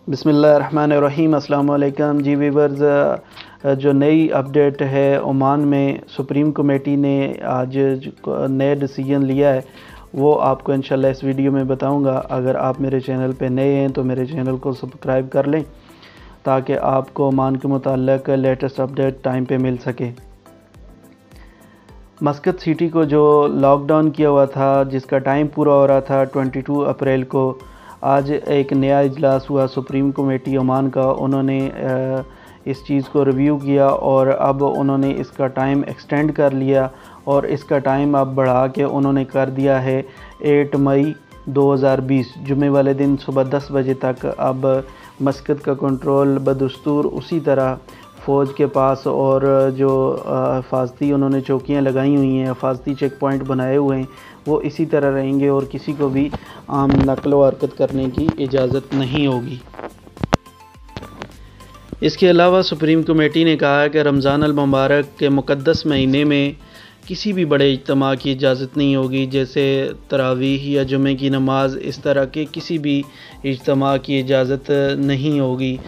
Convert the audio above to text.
बिस्मिल्लाहिर्रहमानिर्रहीम। अस्सलाम वालेकुम जी वीवर्स, जो नई अपडेट है ओमान में सुप्रीम कमेटी ने आज नया डिसीजन लिया है वो आपको इंशाल्लाह इस वीडियो में बताऊंगा। अगर आप मेरे चैनल पे नए हैं तो मेरे चैनल को सब्सक्राइब कर लें ताकि आपको ओमान के मुताल्लिक़ लेटेस्ट अपडेट टाइम पे मिल सके। मस्कत सिटी को जो लॉकडाउन किया हुआ था, जिसका टाइम पूरा हो रहा था 22 अप्रैल को, आज एक नया इजलास हुआ सुप्रीम कमेटी ओमान का। उन्होंने इस चीज़ को रिव्यू किया और अब उन्होंने इसका टाइम एक्सटेंड कर लिया और इसका टाइम अब बढ़ा के उन्होंने कर दिया है 8 मई 2020 जुमे वाले दिन सुबह 10 बजे तक। अब मस्कत का कंट्रोल बदस्तूर उसी तरह फ़ौज के पास और जो हिफाजती उन्होंने चौकियाँ लगाई हुई हैं, हिफाजती चेक पॉइंट बनाए हुए हैं, वो इसी तरह रहेंगे और किसी को भी आम नकल व हरकत करने की इजाज़त नहीं होगी। इसके अलावा सुप्रीम कमेटी ने कहा है कि रमज़ान अल मुबारक के मुक़द्दस महीने में किसी भी बड़े इज्तिमा की इजाज़त नहीं होगी, जैसे तरावीह या जुमे की नमाज, इस तरह के किसी भी इज्तिमा की इजाज़त नहीं होगी।